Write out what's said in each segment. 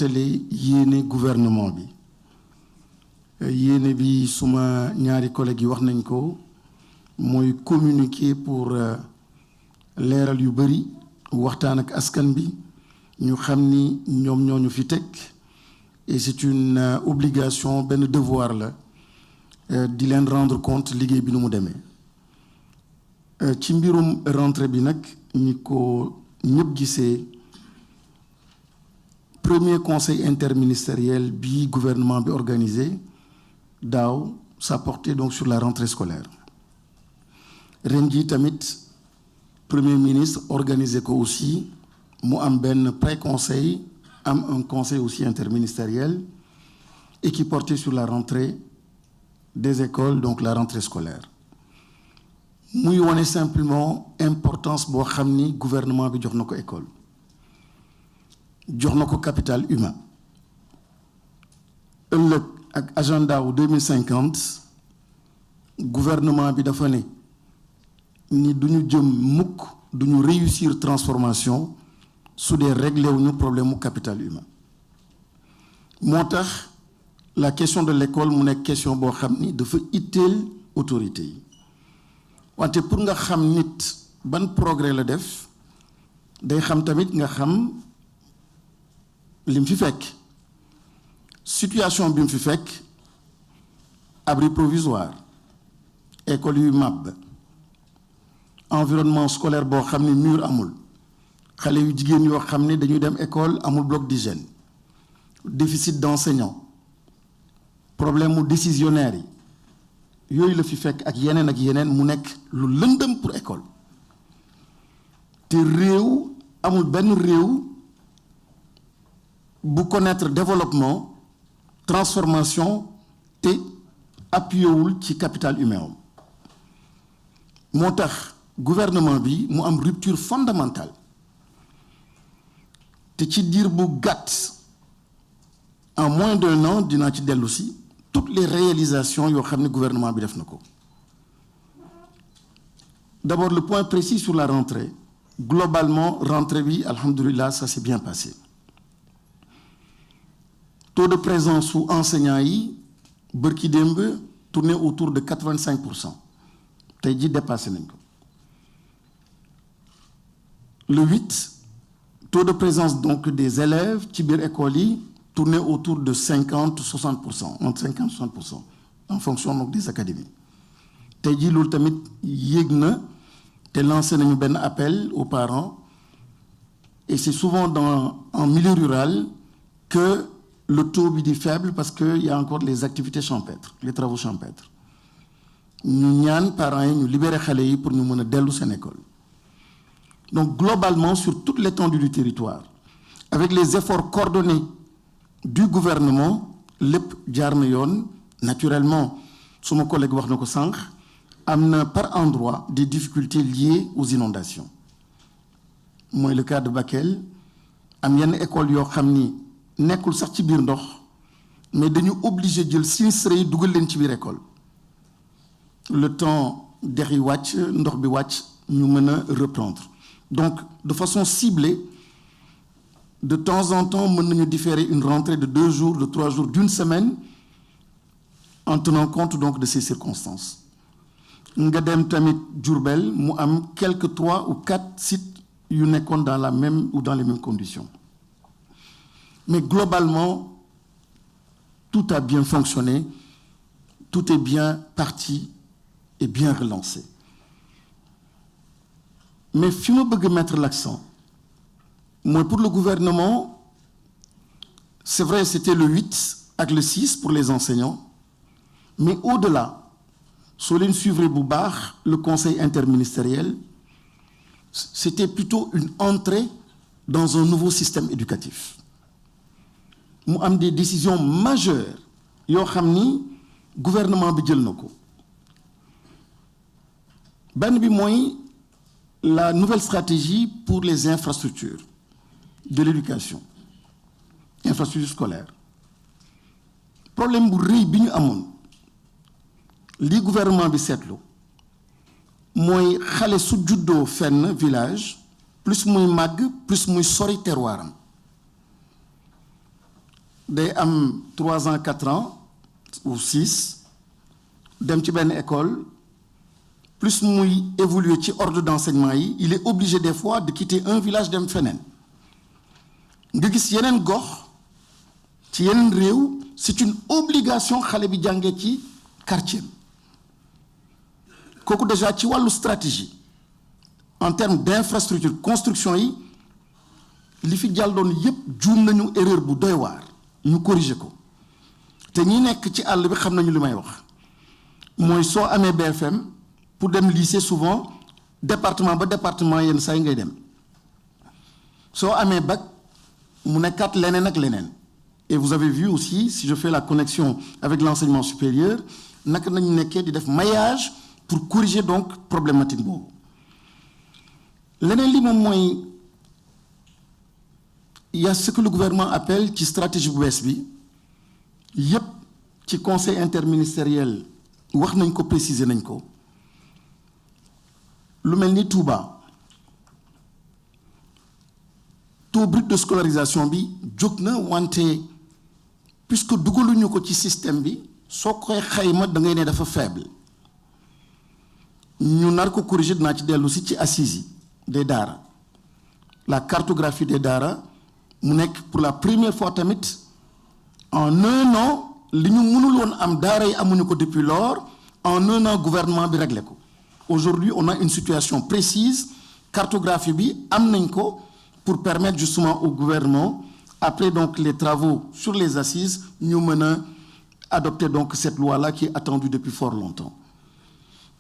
mottali yéene gouvernement bi yéene bi suma ñaari collègues yi wax nañ ko mooy communiquer pour leeral yu bëri waxtaan ak askan bi ñu xam ni ñoom ñoo ñu fi teg et c'est une obligation benn devoir la di leen rendre compte liggéey bi nu mu demee ci mbirum rentrée bi nag ñi ko ñëpp gisee premier conseil interministériel bi gouvernement bi organisé daaw ça portait donc sur la rentrée scolaire ren jii tamit premier ministre organisé ko aussi mu am benn pré-conseil am un conseil aussi interministériel et qui portait sur la rentrée des écoles donc la rentrée scolaire muy wone simplement importance boo xam ni gouvernement bi jox na ko école jox na ko capital humain ëllëg ak agenda wu 2050 gouvernement bi dafa ne ni duñu jëm mukk duñu réussir transformation su dee réglé wuñu problème mu capital humain moo tax la question de l'école mu nekk question boo xam ni dafa itteel autorité yi wante pour nga xam nit ban progrès la def day xam tamit nga xam lim fi fekk situation bi mu fi fekk abri provisoire école yu màbb environnement scolaire boo xam ni mur amul xale yu jigéen yoo xam ne dañuy dem école amul bloc d'hygiène déficit d'enseignants problème mu décisionnaire yi yooyu la fi fekk ak yeneen mu nekk lu lëndëm pour école te réew amul benn réew bu connaître développement transformation te appuyé wul ci capital humain am moo tax gouvernement bi mu am rupture fondamentale te ci diir bu gàtt en moins d'un an dinaa ci dellu si toutes les réalisations yoo xam ne gouvernement bi def na ko d'abord le point précis sur la rentrée globalement rentrée bi alhamdulillah ça s'est bien passé taux de présence su enseignants yi bërki démb tourné autour de 85% tey ji dépassé nañ ko le 8 taux de présence donc des élèves ci biir école yi tourné autour de 50-60%, entre 50 et 60%, en fonction donc des académies. tey jii loolu tamit yéeg na te lancé nañu benn appel aux parents et c'est souvent en milieu rural que le taux bi di faible parce que il y a encore les activités champêtres les travaux champêtres ñu ñaan parents yi ñu libérer xale yi pour ñu mën a dellu seen école donc globalement sur toute l'étendue du territoire avec les efforts coordonnés du gouvernement lépp jaar na yoon naturellement suma collègue wax na ko sànq am na par endroit des difficultés liées aux inondations mooy le cas de Bakel am yenn école yoo xam ni nekkul sax ci biir ndox mais dañu obligé jël sinistré yi dugal leen ci biir école le temps dex yi wàcc ndox bi wàcc ñu mën a reprendre donc de façon ciblée de temps en temps mën nañu différer une rentrée de 2 jours de 3 jours d'une semaine en tenant compte donc de ces circonstances nga dem tamit Diourbel mu am quelques 3 ou 4 sites yu nekkoon dans la même ou dans les mêmes conditions mais globalement tout a bien fonctionné tout est bien parti et bien relancé mais fi ma bëgg mettre l'accent mooy pour le gouvernement c'est vrai c'était le 8 ak le 6 pour les enseignants mais au-delà soo leen suivre bu baax le conseil interministériel c'était plutôt une entrée dans un nouveau système éducatif mu am des décisions majeures yoo xam ni gouvernement bi jël na ko benn bi mooy la nouvelle stratégie pour les infrastructures de l'éducation infrastructure scolaire problème bu rëy bi ñu amoon li gouvernement bi seetlu mooy xale su juddoo fenn village plus muy màgg plus muy sori terroiram day am 3 ans 4 ans ou 6 dem ci benn école plus muy évoluer ci ordre d'enseignement yi il est obligé des fois de quitter un village dem feneen nga gis yeneen gox ci yeneen réew c'est une obligation xale bi jàngee ci quartier kooku déjà ci wàllu stratégie en termes d'infrastructure construction yi li fi jàlloon yépp juum nañu erreur bu doy waar ñu corriger ko te ñi nekk ci àll bi xam nañu li may wax mooy soo amee BFM pour dem lycée souvent département ba département yenn saa yi ngay dem soo amee bac mu nekkaat leneen ak leneen et vous avez vu aussi si je fais la connexion avec l'enseignement supérieur naka nañu nekkee di def maillage pour corriger donc problématique boobu leneen li moom mooy il y a ce que le gouvernement appelle ci stratégie bu bees bi yépp ci conseil interministériel wax nañ ko préciser nañ ko lu mel ni Touba taux brut de scolarisation bi jóg na wante puisque dugaluñu ko ci système bi soo koy xayma da ngay ne dafa faible ñu nar ko corriger dinaa ci dellu si ci assises yi des daara la cartographie des daara mu nekk pour la première fois tamit en un an li ñu mënul woon am daara yi amuñu ko depuis lors en un an gouvernement bi réglé ko aujourd'hui on a une situation précise cartographie bi am nañ ko pour permettre justement au gouvernement après donc les travaux sur les assises ñu mën a adopter donc cette loi-là qui est attendue depuis fort longtemps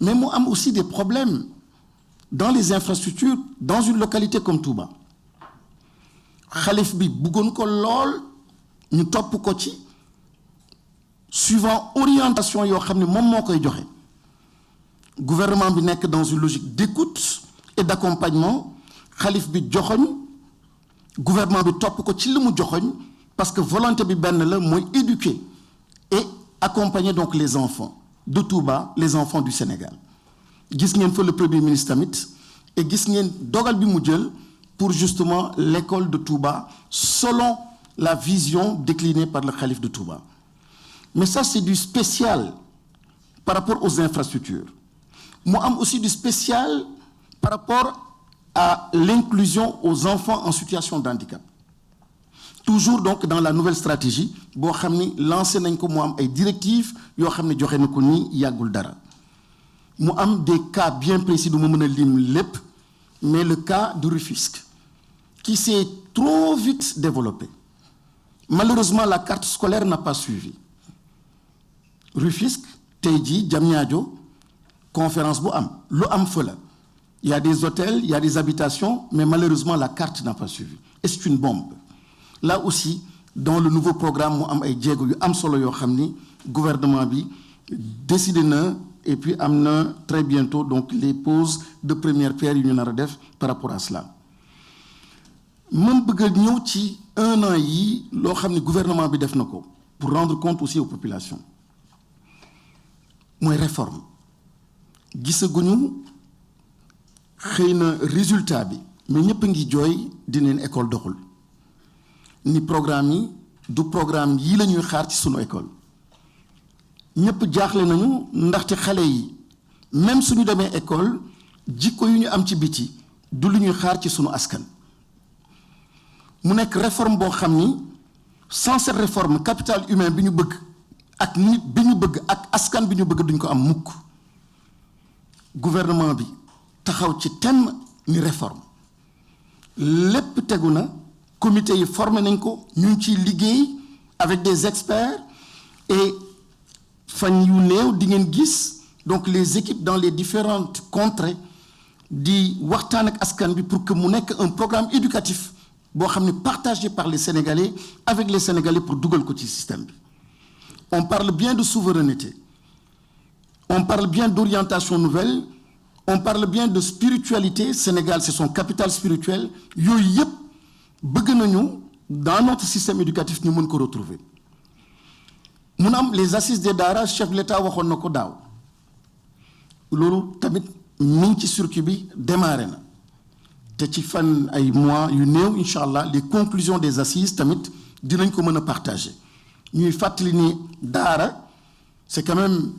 mais mu am aussi des problèmes dans les infrastructures dans une localité comme Touba xalif bi bëggoon ko lool ñu topp ko ci suivant orientation yoo xam ne moom moo koy joxe gouvernement bi nekk dans une logique d'écoute et d'accompagnement xalif bi joxoñ gouvernement bi topp ko ci li mu joxoñ parce que volonté bi benn la mooy éduquer et accompagner donc les enfants de Touba les enfants du Sénégal gis ngeen fa le premier ministre tamit et gis ngeen dogal bi mu jël pour justement l'école de Touba selon la vision déclinée par le khalife de Touba mais ça c'est du spécial par rapport aux infrastructures mu am aussi du spécial par rapport à l'inclusion aux enfants en situation de handicap toujours donc dans la nouvelle stratégie boo xam ni lancé nañ ko mu am ay directives yoo xam ne joxe na ko nii yàggul dara mu am des cas bien précis du ma mën a lim lépp mais le cas de Rufisque qui s'est trop vite développé malheureusement la carte scolaire n'a pas suivi Rufisque tey jii Diamniadio conférence bu am lu am fa la il y a des hôtels il y a des habitations mais malheureusement la carte n'a pas suivi et c'est une bombe là aussi dans le nouveau programme mu am ay jéego yu am solo yoo xam ni gouvernement bi décidé na et puis am na très bientôt donc les poses de première pierre yu ñu nar a def par rapport à cela man bëgg a ñëw ci un an yi loo xam ni gouvernement bi def na ko pour rendre compte aussi aux populations mooy réforme gisaguñu xëy na résultat bi mais ñëpp a ngi jooy dineen école doxul ni programme yi du programme yii la ñuy xaar ci sunu école ñëpp jaaxle nañu ndaxte xale yi même suñu demee école jikko yu ñu am ci biti du lu ñuy xaar ci sunu askan mu nekk réforme boo xam ni sans cette réforme capital humain bi ñu bëgg ak nit bi ñu bëgg ak askan bi ñu bëgg duñ ko am mukk gouvernement bi taxaw ci thème ni réforme lépp tegu na comité yi formé nañ ko ñu ngi ciy liggéey avec des experts et fan yu néew di ngeen gis donc les équipes dans les différentes contrées di waxtaan ak askan bi pour que mu nekk un programme éducatif boo xam ne partagé par les Sénégalais avec les Sénégalais pour dugal ko ci système bi on parle bien de souveraineté on parle bien d'orientation nouvelle on parle bien de spiritualité Sénégal c'est son capital spirituel yooyu yëpp bëgg nañu dans notre système éducatif ñu mën ko retrouver mun am les assises des daara chef de l'État waxoon na ko daaw loolu tamit mi ngi ci circuit bi démarré na te ci fan ay mois yu néew incha allah les conclusions des assises tamit dinañ ko mën a partager ñuy fàttali ni daara c'est quand même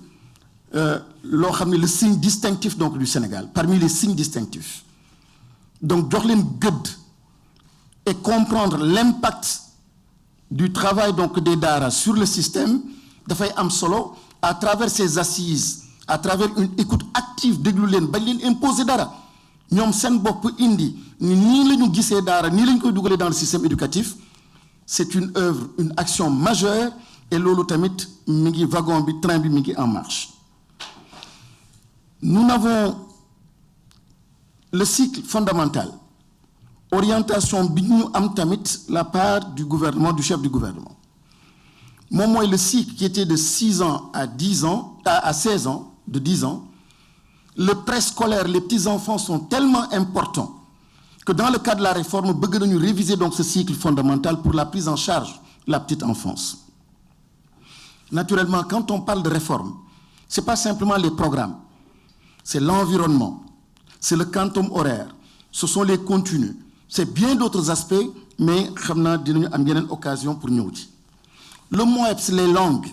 loo xam ne le signe distinctif donc du Sénégal parmi les signes distinctifs donc jox leen gëdd et comprendre l'impact du travail donc des daara sur le système dafay am solo à travers ces assises à travers une écoute active déglu leen bañ leen imposer dara ñoom seen bopp indi ni nii la ñu gisee daara nii la ñu koy dugalee dans le système éducatif c'est une œuvre une action majeure et loolu tamit mi ngi wagon bi train bi mi ngi en marche. Nous n'avons le cycle fondamental orientation bi ñu am tamit la part du gouvernement du chef du gouvernement moom mooy le cycle qui était de 6 ans à 10 ans à 16 ans de 10 ans. Le préscolaire, les petits-enfants sont tellement importants que dans le cadre de la réforme, bëgg nañu réviser donc ce cycle fondamental pour la prise en charge de la petite enfance. Naturellement, quand on parle de réforme, c'est pas simplement les programmes, c'est l'environnement, c'est le quantum horaire, ce sont les contenus, c'est bien d'autres aspects, mais xam naa dinañu am yeneen occasion pour ñëw ci. Le MOEPS, les langues.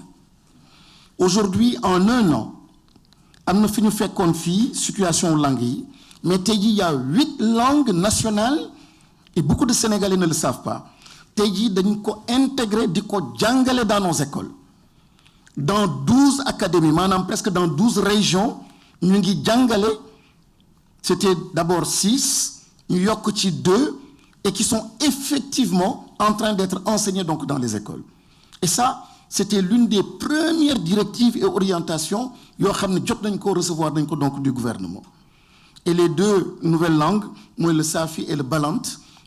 Aujourd'hui, en un an, am na fi ñu fekkoon fii situation langue yi mais tey jii il y a 8 langues nationales et beaucoup de Sénégalais ne le savent pas tey jii dañ ko intégrer di ko jàngale dans nos écoles dans 12 académies maanaam presque dans 12 régions ñu ngi jàngale c'était d'abord 6 ñu yokk ci 2 et qui sont effectivement en train d'être enseignés donc dans les écoles et ça c'était l'une des premières directives et orientations yoo xam ne jot nañ ko recevoir nañ ko donc du gouvernement et les 2 nouvelles langues mooy le Safi et le Balant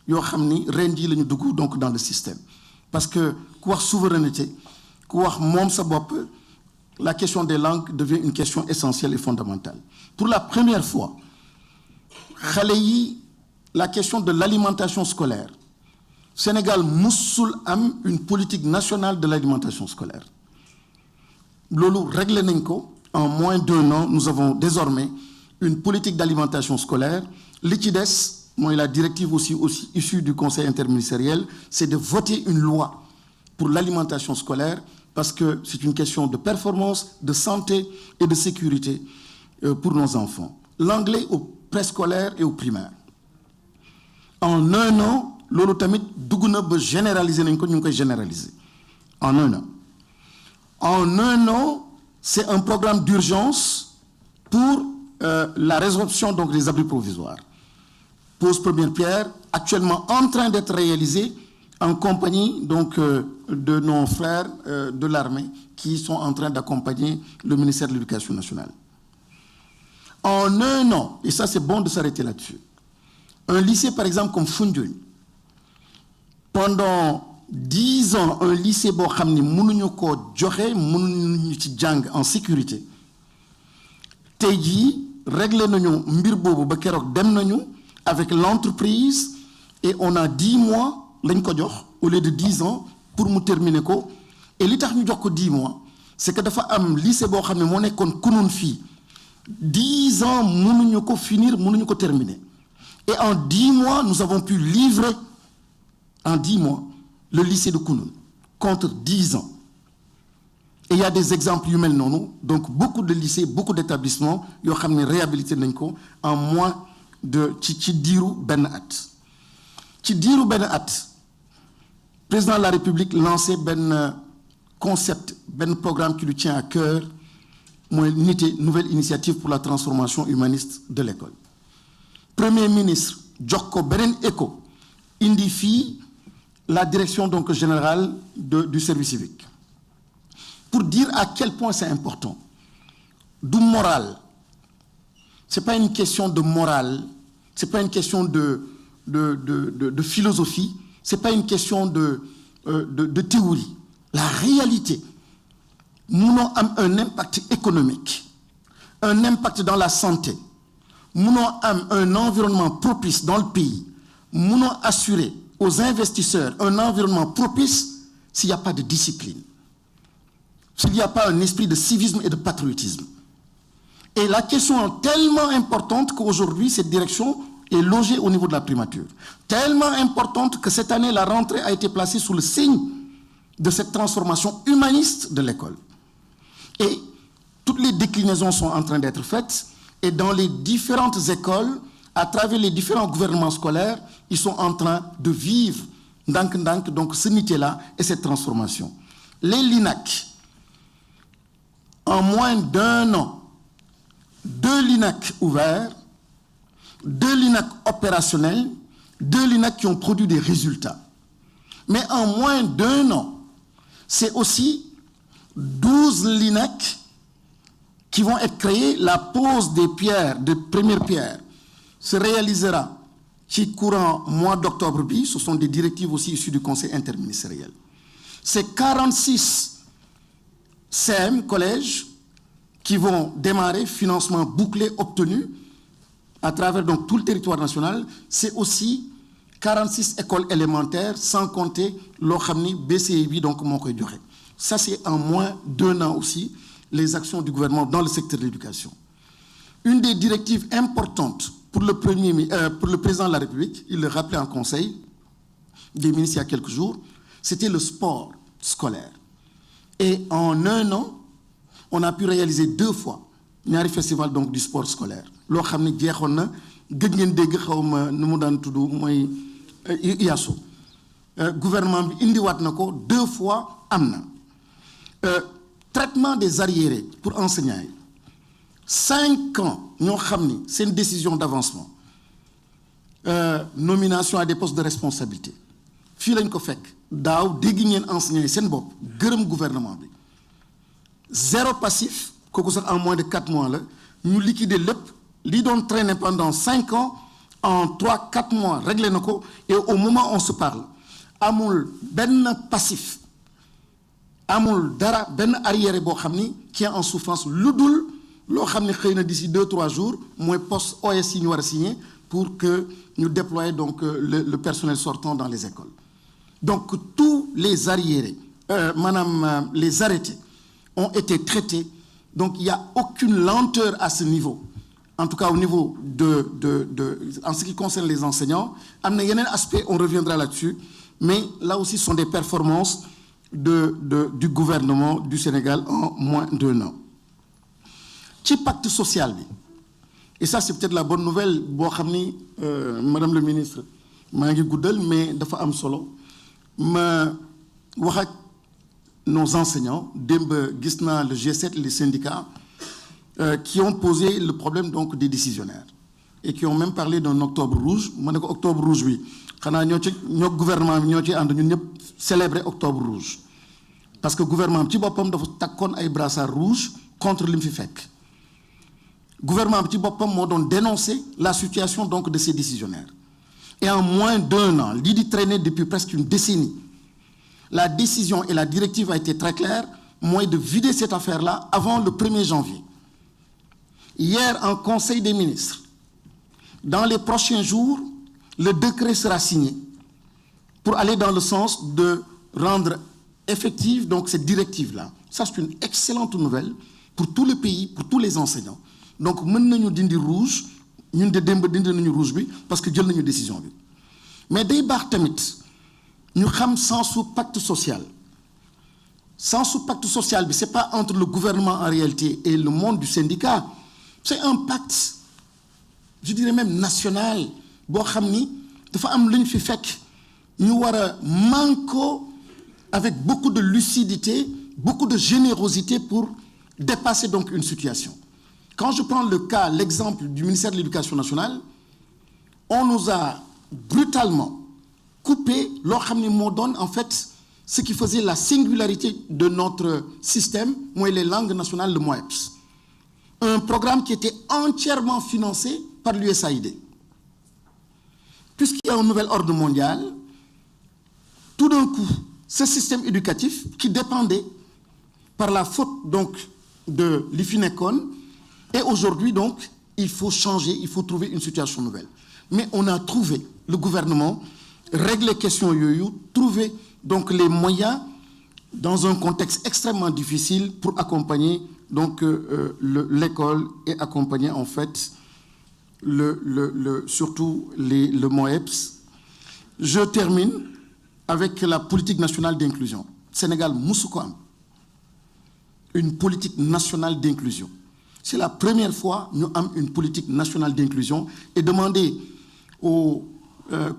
yoo xam ni ren jii la ñu dugg donc dans le système parce que ku wax souveraineté ku wax moom sa bopp la question des langues devient une question essentielle et fondamentale pour la première fois xale yi la question de l'alimentation scolaire Sénégal musul am une politique nationale de l'alimentation scolaire loolu réglé nañ ko en moins d'1 an nous avons désormais une politique d'alimentation scolaire li ci des mooy la directive aussi issue du conseil interministériel c'est de voter une loi pour l'alimentation scolaire parce que c'est une question de performance de santé et de sécurité pour nos enfants l'anglais au préscolaire et au primaire en 1 an loolu tamit dugg na ba généraliser nañ ko ñu ngi koy généraliser en 1 an en 1 an c'est un programme d'urgence pour la résorption donc des abris provisoires pose première pierre actuellement en train d'être réalisée en compagnie donc de nos frères de l'armée qui sont en train d'accompagner le ministère de l'Éducation nationale en 1 an et ça c'est bon de s'arrêter là-dessus un lycée par exemple comme Foundiougne pendant 10 ans un lycée boo xam ni mënuñu koo joxe mënuñu ci jàng en sécurité tey jii réglé nañu mbir boobu ba keroog dem nañu avec l'entreprise et on a 10 mois lañ ko jox au lieu de 10 ans pour mu terminer ko et li tax ñu jox ko 10 mois c'est que dafa am lycée boo xam ne moo nekkoon Kounoune fii 10 ans mënuñu ko finir mënuñu ko terminer et en 10 mois nous avons pu livrer en 10 mois le lycée de Kounoune contre 10 ans et il y a des exemples yu mel noonu donc beaucoup de lycées beaucoup d'établissements yoo xam ne réhabilité nañ ko en moins de ci diiru benn at président de la République lancé benn concept benn programme qui lui tient à cœur mooy NITE nouvelle initiative pour la transformation humaniste de l'école premier ministre jox ko beneen écho indi fii la direction donc générale du service civique pour dire à quel point c'est important du moral c'est pas une question de morale c'est pas une question de philosophie c'est pas une question de théorie la réalité munoo am un impact économique un impact dans la santé munoo am un environnement propice dans le pays munoo assurer aux investisseurs un environnement propice s'il n'y a pas de discipline s'il n'y a pas un esprit de civisme et de patriotisme et la question est tellement importante qu'aujourd'hui cette direction et logés au niveau de la primature. Tellement importante que cette année, la rentrée a été placée sous le signe de cette transformation humaniste de l'école. Et toutes les déclinaisons sont en train d'être faites, et dans les différentes écoles, à travers les différents gouvernements scolaires, ils sont en train de vivre donc ce métier-là et cette transformation. Les LINAC, en moins d'1 an, 2 LINAC ouverts, 2 LINAC opérationnels, 2 LINAC qui ont produit des résultats. Mais en moins d'1 an, c'est aussi 12 LINAC qui vont être créés. La pose des pierres, de première pierre, se réalisera qui courant mois d'octobre. Ce sont des directives aussi issues du Conseil interministériel. C'est 46 CM, collèges, qui vont démarrer, financement bouclé obtenu à travers donc tout le territoire national. C'est aussi 46 écoles élémentaires, sans compter l'Okhamni BCI, donc mon koy joxe. Ça, c'est en moins d'1 an aussi, les actions du gouvernement dans le secteur de l'éducation. Une des directives importantes pour le président de la République, il le rappelait en conseil des ministres il y a quelques jours, c'était le sport scolaire. Et en 1 an, on a pu réaliser 2 fois ñaari festival donc du sport scolaire. Loo xam ne jeexoon na gëj ngeen dégg xaw ma nu mu daan tudd mooy IASO. Gouvernement bi indiwaat na ko 2 fois am na. Traitement des arriérés pour enseignants. 5 ans, nous avons c'est une décision d'avancement. Nomination à des postes de responsabilité. Fii lañ ko fekk daaw dégg ngeen enseignants yi seen bopp gërëm gouvernement bi. 0 passif, en moins de 4 mois, nous liquider l'EP, li doon traîner pendant 5 ans, en 3-4 mois, régler nos co, et au moment où on se parle, amul ben passif, amul dara ben arrière bo xamni qui est en souffrance ludul lo xamni xeyna d'ici 2-3 jours moy poste OS ñu wara signer pour que nous déployions donc le personnel sortant dans les écoles. Donc tous les arriérés, les arrêtés ont été traités. Donc il n'y a aucune lenteur à ce niveau. En tout cas au niveau en ce qui concerne les enseignants. Il y a un aspect, on reviendra là-dessus. Mais là aussi, ce sont des performances du gouvernement du Sénégal en moins d'1 an. Petit pacte social. Et ça, c'est peut-être la bonne nouvelle. Madame le ministre, je goudel, mais dafa am solo. Nos enseignants, le G7, les syndicats, qui ont posé le problème donc des décisionnaires et qui ont même parlé d'un octobre rouge. Octobre rouge, oui. Le gouvernement a célébré octobre rouge. Parce que le gouvernement a un brassard rouge contre l'IMFIFEC. Le gouvernement a dénoncé la situation donc, de ces décisionnaires. Et en moins d'1 an, l'idée traînait depuis presque une décennie. La décision et la directive a été très claire, moi de vider cette affaire-là avant le 1er janvier. Hier, en Conseil des ministres, dans les prochains jours, le décret sera signé pour aller dans le sens de rendre effective donc, cette directive-là. Ça, c'est une excellente nouvelle pour tout le pays, pour tous les enseignants. Donc, nous avons dindi rouge, nous avons rouge parce que nous avons une décision. Mais dès tamit, nous avons sans pacte social. Sans pacte social, ce n'est pas entre le gouvernement en réalité et le monde du syndicat. C'est un pacte, je dirais même national. Nous manquons avec beaucoup de lucidité, beaucoup de générosité pour dépasser donc une situation. Quand je prends le cas, l'exemple du ministère de l'Éducation nationale, on nous a brutalement coupé, en fait, ce qui faisait la singularité de notre système, moi les langues nationales, le MOEPS. Un programme qui était entièrement financé par l'USAID. Puisqu'il y a un nouvel ordre mondial, tout d'un coup, ce système éducatif qui dépendait par la faute donc de l'IFINECON, et aujourd'hui donc, il faut changer, il faut trouver une situation nouvelle. Mais on a trouvé, le gouvernement, régler les questions yoyo, trouver donc les moyens dans un contexte extrêmement difficile pour accompagner donc l'école et accompagner en fait surtout le MOEPS. Je termine avec la politique nationale d'inclusion. Sénégal Moussoukoam, une politique nationale d'inclusion. C'est la première fois que nous avons une politique nationale d'inclusion et demander aux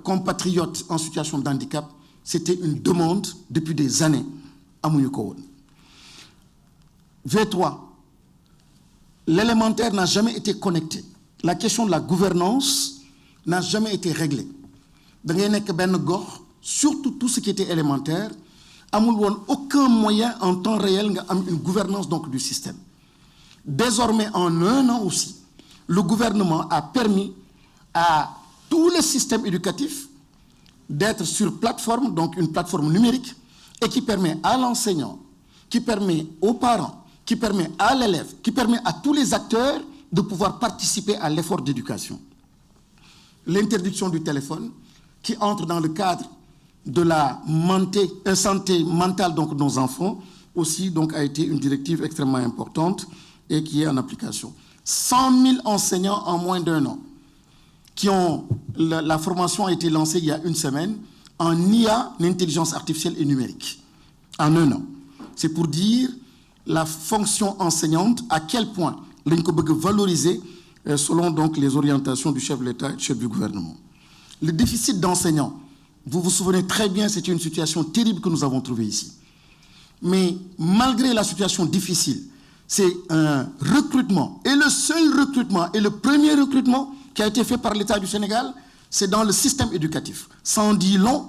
compatriotes en situation de handicap, c'était une demande depuis des années à Mouyoukoun. V3, l'élémentaire n'a jamais été connecté. La question de la gouvernance n'a jamais été réglée. Dans surtout tout ce qui était élémentaire, amul aucun moyen en temps réel d'avoir une gouvernance donc, du système. Désormais, en un an aussi, le gouvernement a permis à tout le système éducatif d'être sur plateforme, donc une plateforme numérique, et qui permet à l'enseignant, qui permet aux parents, qui permet à l'élève, qui permet à tous les acteurs de pouvoir participer à l'effort d'éducation. L'interdiction du téléphone, qui entre dans le cadre de la santé mentale donc, de nos enfants, aussi donc, a été une directive extrêmement importante et qui est en application. 100 000 enseignants en moins d'un an, qui ont, la formation a été lancée il y a une semaine, en IA, l'intelligence artificielle et numérique, en un an. C'est pour dire la fonction enseignante, à quel point l'on peut valoriser selon donc, les orientations du chef de l'État et du chef du gouvernement. Le déficit d'enseignants, vous vous souvenez très bien, c'était une situation terrible que nous avons trouvée ici. Mais malgré la situation difficile, c'est un recrutement, et le seul recrutement, et le premier recrutement qui a été fait par l'État du Sénégal, c'est dans le système éducatif. Ça en dit long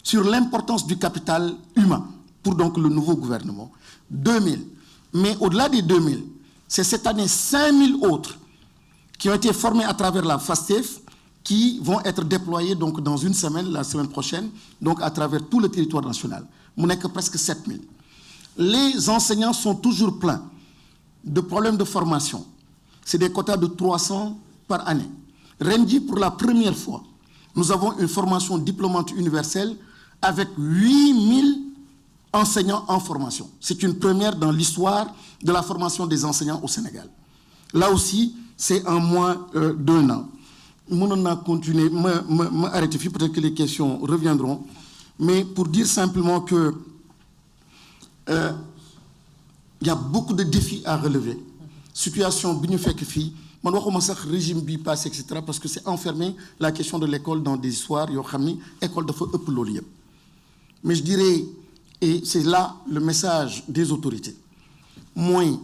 sur l'importance du capital humain pour donc le nouveau gouvernement. 2000. Mais au-delà des 2000, c'est cette année 5000 autres qui ont été formés à travers la FASTEF qui vont être déployés donc dans une semaine, la semaine prochaine, donc à travers tout le territoire national. On n'est que presque 7000. Les enseignants sont toujours pleins de problèmes de formation. C'est des quotas de 300 par année. Rendi, pour la première fois, nous avons une formation diplômante universelle avec 8000 enseignants en formation. C'est une première dans l'histoire de la formation des enseignants au Sénégal. Là aussi, c'est en moins d'un an. On a continué, m'arrêter, peut-être que les questions reviendront, mais pour dire simplement que il y a beaucoup de défis à relever. Situation bien fait que fille, man waxuma sax régime bi passe etc. parce que c'est enfermé la question de l'école dans des histoires yo xamni école dafa ëpp lolu yépp. Mais je dirais, et c'est là le message des autorités, moins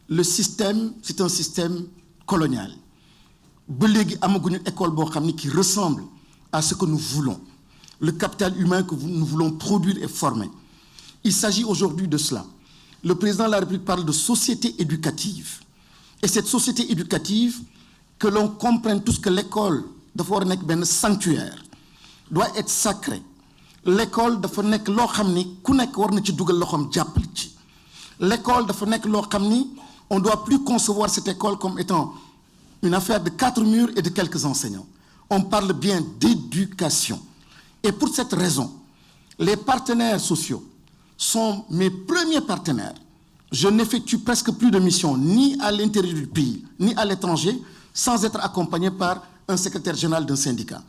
le système, c'est un système colonial. Ba légui amaguñu école bo xamni qui ressemble à ce que nous voulons, le capital humain que nous voulons produire et former. Il s'agit aujourd'hui de cela. Le président de la République parle de société éducative. Et cette société éducative, que l'on comprenne tous que l'école doit être un sanctuaire, doit être sacrée. L'école doit être lo xamni ku nek war na ci dugal loxom jappal ci. L'école doit être lo xamni on doit plus concevoir cette école comme étant une affaire de 4 murs et de quelques enseignants. On parle bien d'éducation. Et pour cette raison, les partenaires sociaux sont mes premiers partenaires. Je n'effectue presque plus de missions, ni à l'intérieur du pays, ni à l'étranger, sans être accompagné par un secrétaire général d'un syndicat.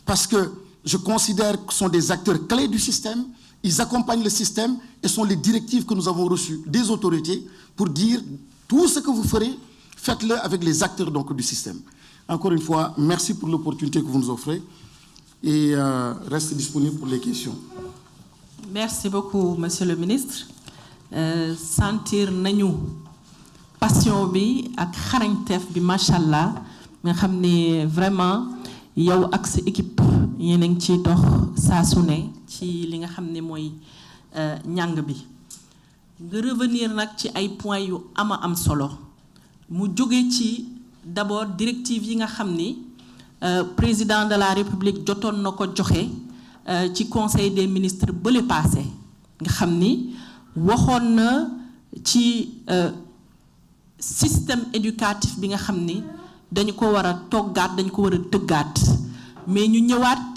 Parce que je considère que ce sont des acteurs clés du système, ils accompagnent le système et sont les directives que nous avons reçues des autorités pour dire tout ce que vous ferez, faites-le avec les acteurs donc, du système. Encore une fois, merci pour l'opportunité que vous nous offrez et reste disponible pour les questions. Merci beaucoup, Monsieur le Ministre. Sentir nañu passion bi ak xarañteef bi machallah nga xamné vraiment yow ak sa équipe yéen a ngi ciy dox saa su ne ci li nga xamné mooy njàng bi nga revenir nag ci ay points yu am solo mu jóge ci d'abord directive yi nga xamni président de la République jotoon na ko joxe ci conseil des ministres bële passé nga xamni waxoon na ci système éducatif bi nga xamni dañ ko wara toggaat dañ ko wara tëggaat mais ñu ñëwaat